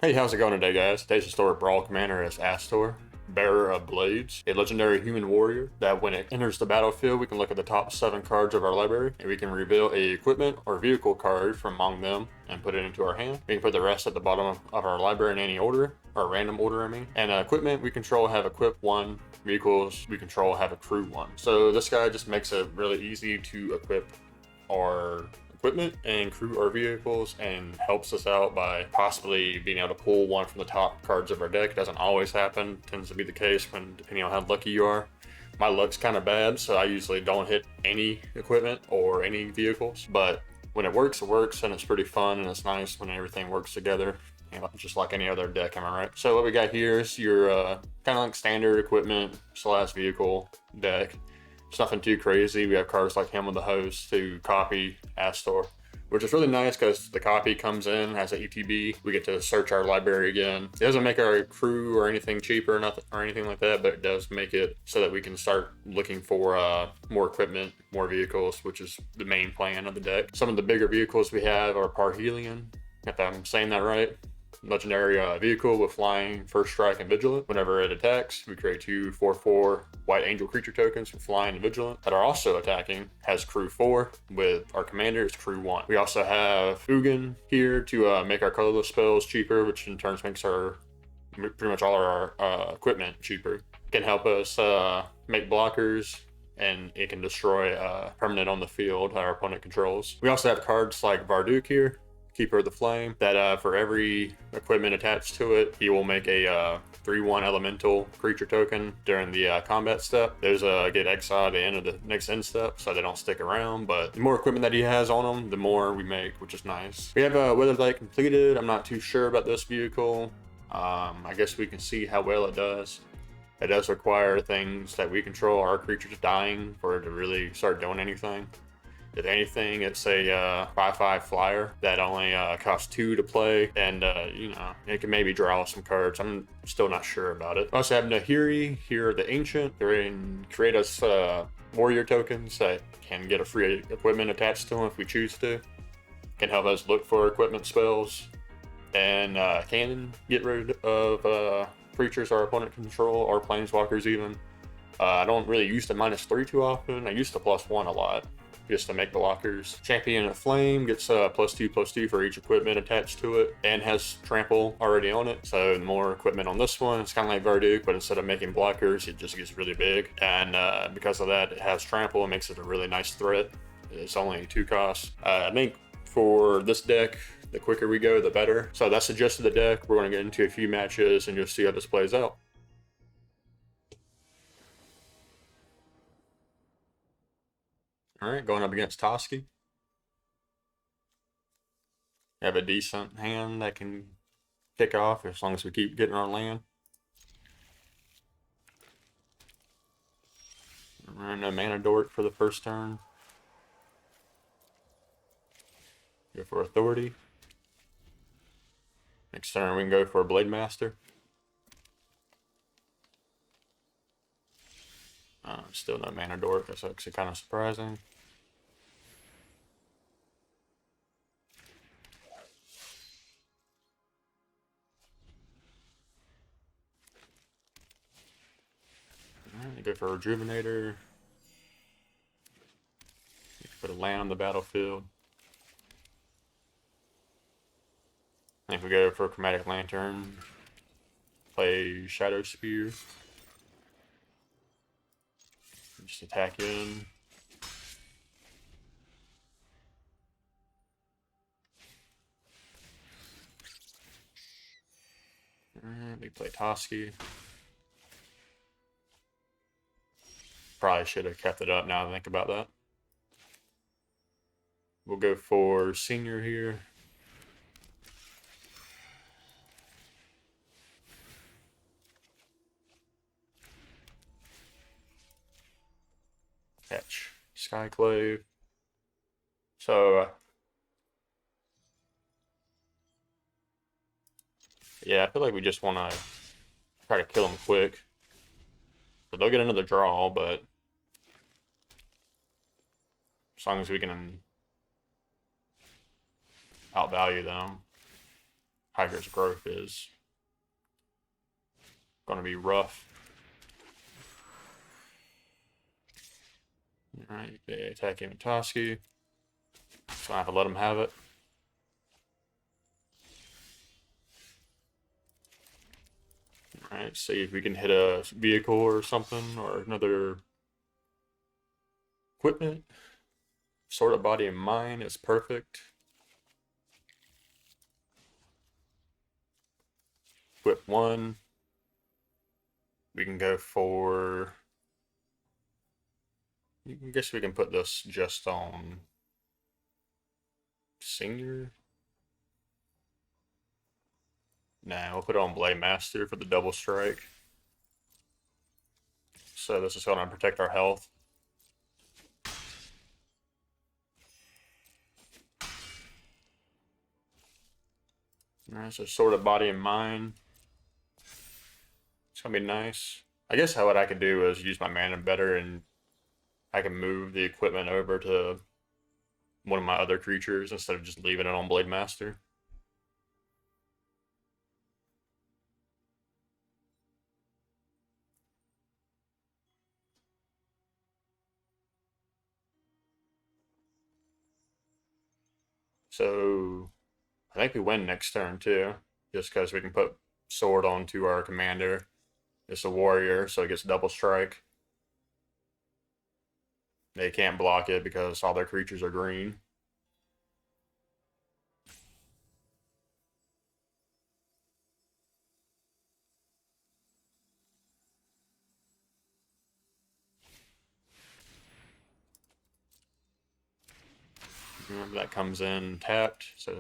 Hey, how's it going today, guys? Today's historic Brawl commander is Astor, bearer of blades, a legendary human warrior that when it enters the battlefield, we can look at the top 7 cards of our library and we can reveal a equipment or vehicle card from among them and put it into our hand. We can put the rest at the bottom of our library in any order, or random order, I mean. And equipment we control have equip 1, vehicles we control have accrue 1. So this guy just makes it really easy to equip our equipment and crew our vehicles and helps us out by possibly being able to pull one from the top cards of our deck. It doesn't always happen, tends to be the case when depending on how lucky you are. My luck's kind of bad, so I usually don't hit any equipment or any vehicles, but when it works and it's pretty fun and it's nice when everything works together, just like any other deck, am I right? So what we got here is your kind of like standard equipment slash vehicle deck. It's nothing too crazy. We have cards like Helm of the Host to copy Astor, which is really nice because the copy comes in, has an ETB. We get to search our library again. It doesn't make our crew or anything cheaper, nothing or anything like that, but it does make it so that we can start looking for more equipment, more vehicles, which is the main plan of the deck. Some of the bigger vehicles we have are Parhelion, if I'm saying that right. Legendary vehicle with flying, first strike, and vigilant. Whenever it attacks, we create 2 4/4 white angel creature tokens with flying and vigilant that are also attacking. Has crew 4 with our commander is crew 1. We also have Ugin here to make our colorless spells cheaper, which in turn makes our pretty much all our equipment cheaper. It can help us make blockers, and it can destroy permanent on the field our opponent controls. We also have cards like Varduk here, Keeper of the Flame, that for every equipment attached to it, he will make a 3/1 elemental creature token during the combat step. Those get exiled at the end of the next end step, so they don't stick around, but the more equipment that he has on them, the more we make, which is nice. We have Weather Light completed. I'm not too sure about this vehicle. I guess we can see how well it does. It does require things that we control, our creatures dying, for it to really start doing anything. If anything, it's a 5/5 flyer that only costs 2 to play, and it can maybe draw some cards. I'm still not sure about it. Also have Nahiri here, the Ancient. They can create us warrior tokens that can get a free equipment attached to them if we choose to. Can help us look for equipment spells, and can get rid of creatures our opponent control, or planeswalkers even. I don't really use the -3 too often. I use the +1 a lot, just to make blockers. Champion of Flame gets +2/+2 for each equipment attached to it, and has trample already on it. So the more equipment on this one, it's kind of like Varduk, but instead of making blockers, it just gets really big. And because of that, it has trample and makes it a really nice threat. It's only 2 costs. I think for this deck, the quicker we go, the better. So that's the gist of the deck. We're going to get into a few matches and just see how this plays out. All right, going up against Toski. Have a decent hand that can kick off as long as we keep getting our land. Run a mana dork for the first turn. Go for authority. Next turn we can go for a Blade Master. Still no mana dork. That's actually kind of surprising. Alright, go for a Rejuvenator. Put a land on the battlefield. I think we go for a Chromatic Lantern. Play Shadow Spear. Just attack in. Alright, we play Toski. Probably should have kept it up now that I think about that. We'll go for Senior here. Catch Skyclave. So, yeah, I feel like we just want to try to kill them quick. So they'll get another draw, but as long as we can outvalue them. Hydra's growth is going to be rough. Alright, they attack Imatoski. So I have to let him have it. Alright, see if we can hit a vehicle or something, or another equipment. Sort of body and mind is perfect. Equip 1. We can go for... I guess we can put this just on Senior. Nah, we'll put it on Blade Master for the double strike. So this is going to protect our health. Alright, so sort of body and mind. It's going to be nice. I guess what I could do is use my mana better, and I can move the equipment over to one of my other creatures instead of just leaving it on Blade Master. So I think we win next turn too, just because we can put sword onto our commander. It's a warrior, so it gets double strike. They can't block it because all their creatures are green. That comes in tapped, so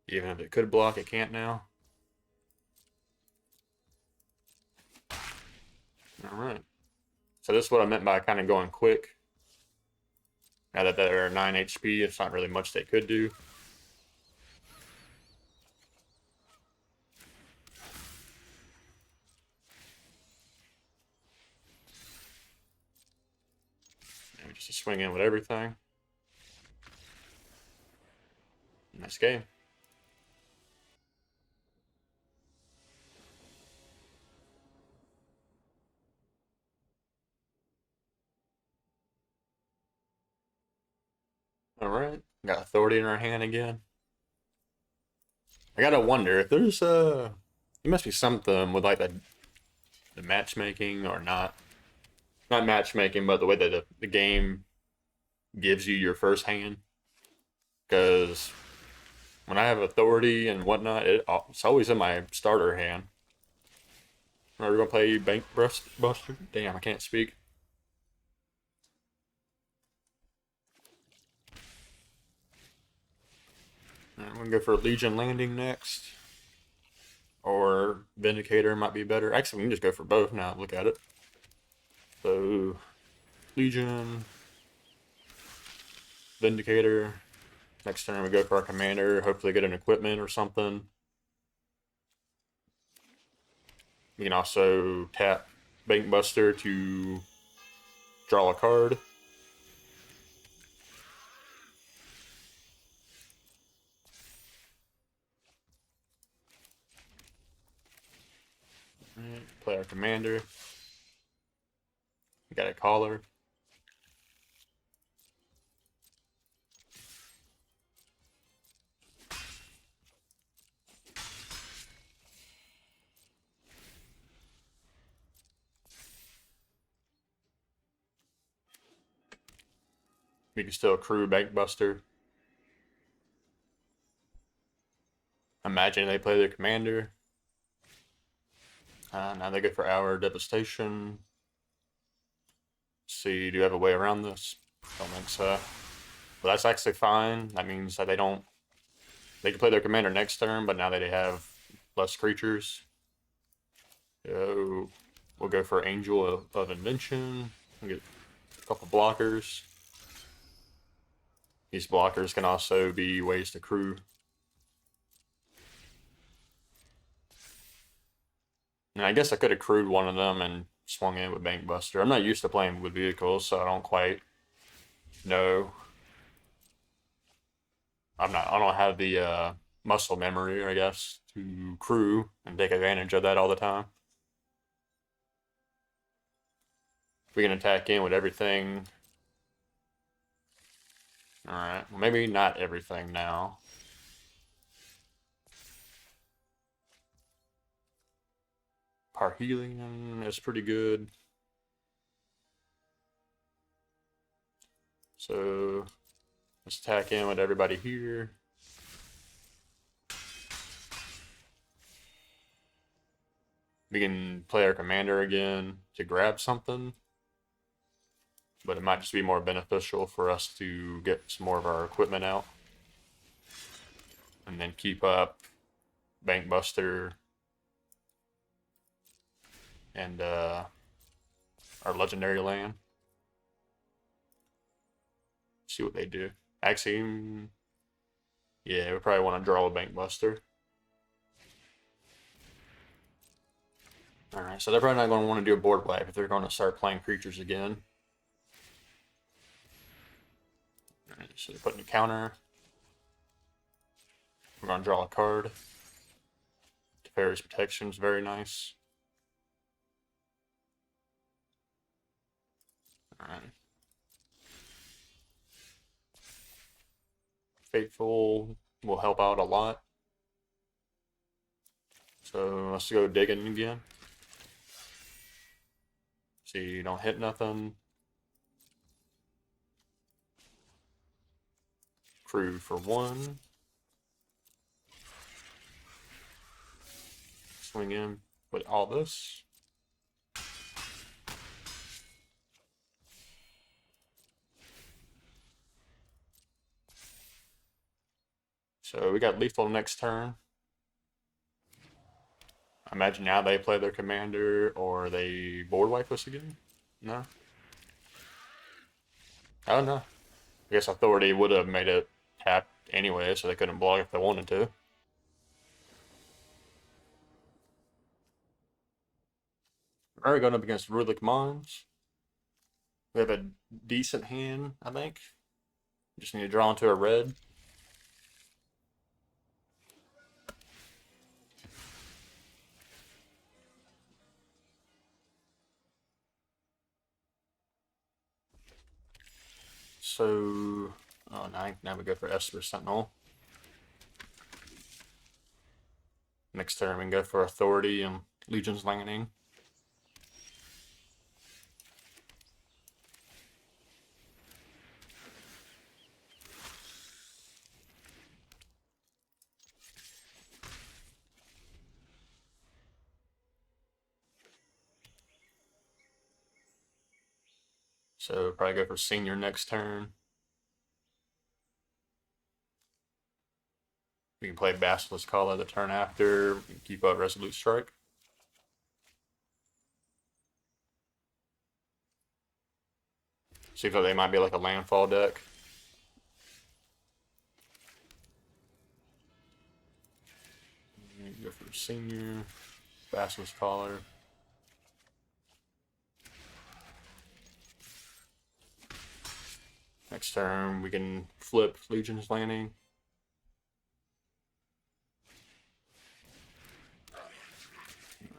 even if it could block, it can't now. Alright. So this is what I meant by kind of going quick. Now that they're 9 HP, it's not really much they could do. Maybe just to swing in with everything. Nice game. Alright, got authority in our hand again. I gotta wonder if there's there must be something with like the matchmaking or not. Not matchmaking, but the way that the game gives you your first hand. Because when I have authority and whatnot, it's always in my starter hand. Are we gonna play Bank Buster? Damn, I can't speak. Alright, we're gonna go for Legion Landing next. Or Vindicator might be better. Actually, we can just go for both now. Look at it. So, Legion, Vindicator. Next turn we go for our commander. Hopefully get an equipment or something. We can also tap Bankbuster to draw a card. Right, play our commander. We got a collar. We can still accrue Bankbuster. Imagine they play their commander. Now they go for our devastation. Let's see, do you have a way around this? Don't think so. But that's actually fine. That means that they can play their commander next turn, but now that they have less creatures. So we'll go for Angel of Invention. We'll get a couple blockers. These blockers can also be ways to accrue. And I guess I could have crewed one of them and swung in with Bankbuster. I'm not used to playing with vehicles, so I don't quite know. I don't have the muscle memory, I guess, to crew and take advantage of that all the time. We can attack in with everything. Alright, well, maybe not everything now. Parhelion is pretty good. So let's attack in with everybody here. We can play our commander again to grab something, but it might just be more beneficial for us to get some more of our equipment out and then keep up Bankbuster and our legendary land. See what they do. Actually, yeah, we probably want to draw a Bankbuster. Alright, so they're probably not going to want to do a board wipe if they're going to start playing creatures again. Alright, so they're putting a counter. We're going to draw a card. Teferi's Protection is very nice. Alright. Faithful will help out a lot. So let's go digging again. See, you don't hit nothing. Crew for 1. Swing in with all this. So we got lethal next turn. I imagine now they play their commander or they board wipe us again? No? I don't know. I guess Authority would have made it tap anyway, so they couldn't block if they wanted to. Alright, going up against Rudlik Mons. We have a decent hand, I think. Just need to draw into a red. So, oh, now we go for Esper Sentinel. Next turn we can go for Authority and Legion's Landing. So probably go for Senior next turn. We can play Basilisk Caller the turn after. We can keep up Resolute Strike. Seems like they might be like a landfall deck. Go for Senior, Basilisk Caller. Next turn we can flip Legion's Landing.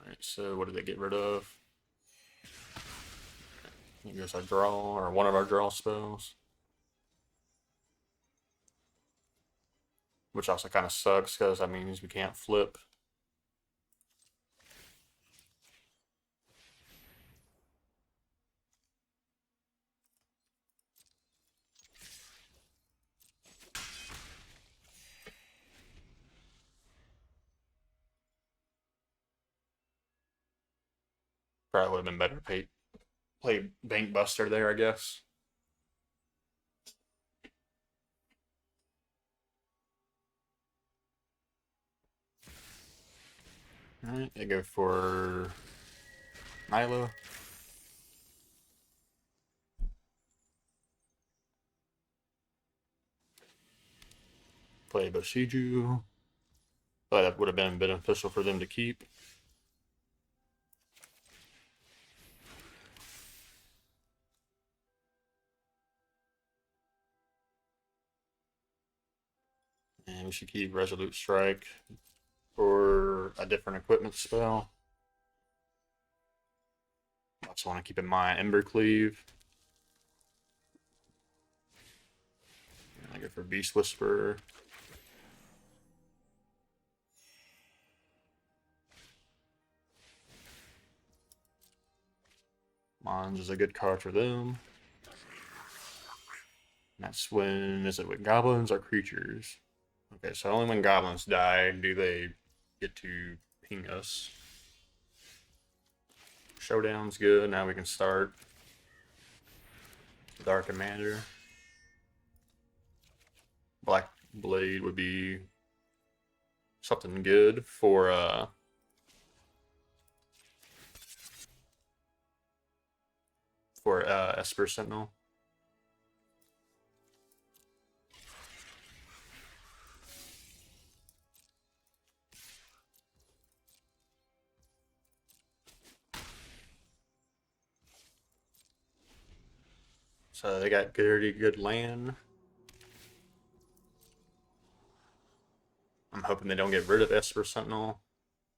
Alright, so what did they get rid of? I guess I draw, or one of our draw spells. Which also kind of sucks, because that means we can't flip. Probably would have been better to play Bankbuster there, I guess. Alright, I go for Milo. Play Boshiju. But that would have been beneficial for them to keep. And we should keep Resolute Strike for a different equipment spell. Also want to keep in mind Ember Cleave. I go for Beast Whisperer. Mons is a good card for them. And that's when, is it with goblins or creatures? Okay, so only when goblins die do they get to ping us. Showdown's good, now we can start with our commander. Black Blade would be something good for Esper Sentinel. So they got pretty good land. I'm hoping they don't get rid of Esper Sentinel.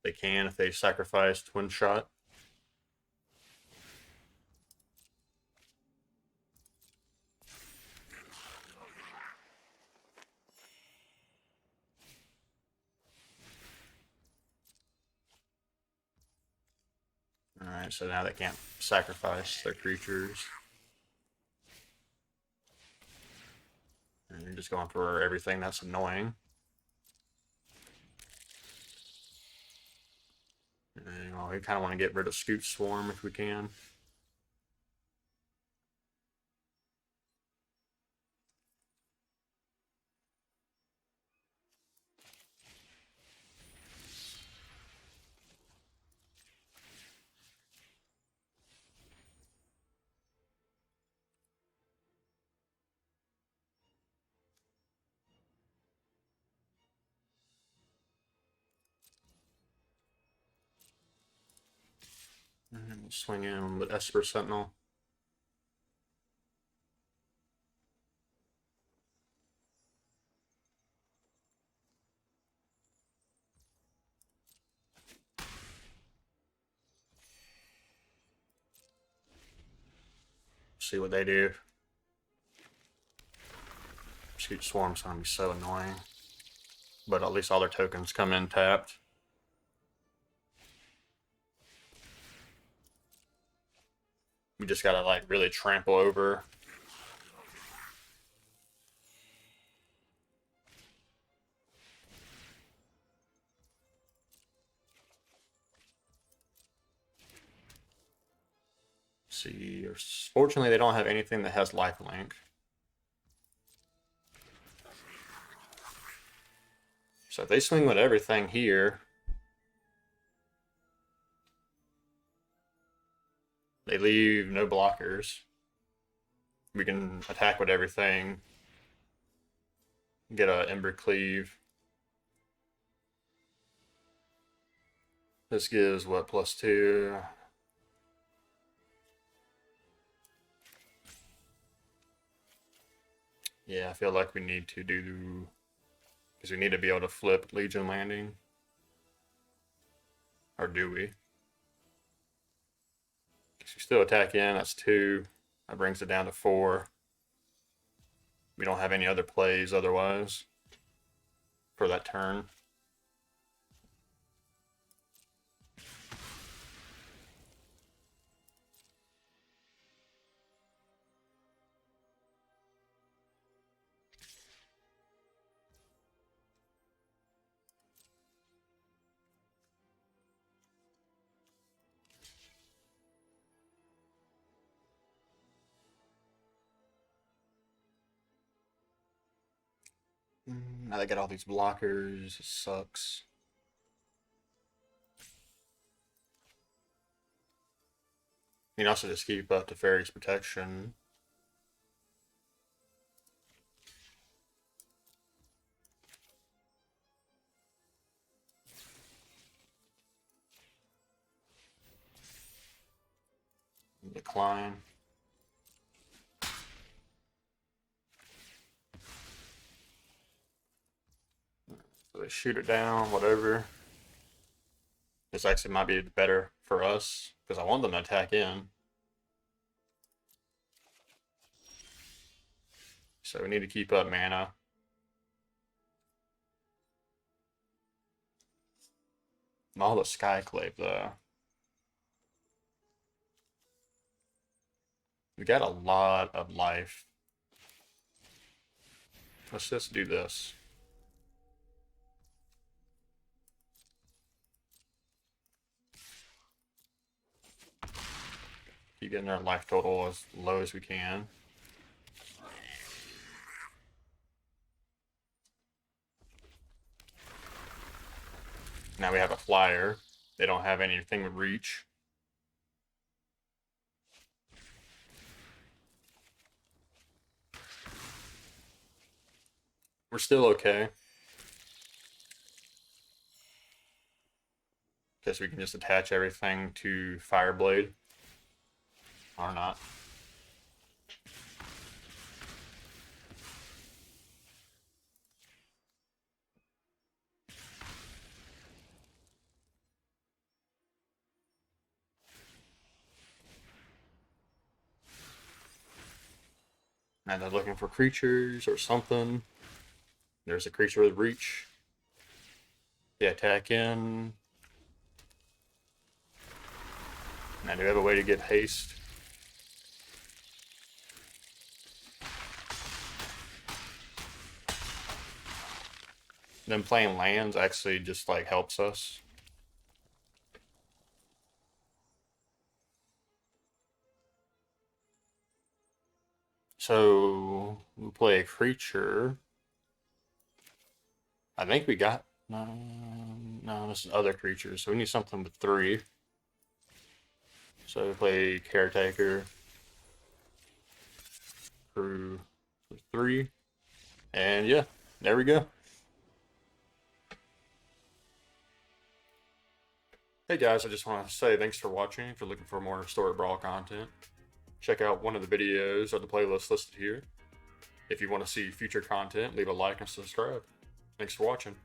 They can if they sacrifice Twin Shot. Alright, so now they can't sacrifice their creatures. And you're just going for everything that's annoying. And, well, we kind of want to get rid of Scoot Swarm if we can. And we'll swing in with Esper Sentinel. See what they do. Scoot Swarm's gonna be so annoying. But at least all their tokens come in tapped. We just gotta like really trample over. See, fortunately they don't have anything that has lifelink. So if they swing with everything here, they leave no blockers. We can attack with everything. Get a Ember Cleave. This gives what, +2? Yeah, I feel like we need to do, because we need to be able to flip Legion Landing. Or do we? Because we still attack in, that's 2. That brings it down to 4. We don't have any other plays otherwise for that turn. Now they get all these blockers. It sucks. You can also just keep up to Fairy's Protection. Decline. they shoot it down, whatever. This actually might be better for us because I want them to attack in. So we need to keep up mana. All the Skyclave though. We got a lot of life. Let's just do this. Keep getting our life total as low as we can. Now we have a flyer. They don't have anything with reach. We're still okay. Guess we can just attach everything to Fireblade. Or not. And they're looking for creatures or something. There's a creature with reach. They attack in. Now, do we have a way to get haste? Them playing lands actually just like helps us. So we'll play a creature. I think we got no, this is other creatures, so we need something with 3. So we play Caretaker, Crew for 3, and yeah, there we go. Hey guys, I just want to say thanks for watching. If you're looking for more Story Brawl content, check out one of the videos or the playlist listed here. If you want to see future content, leave a like and subscribe. Thanks for watching.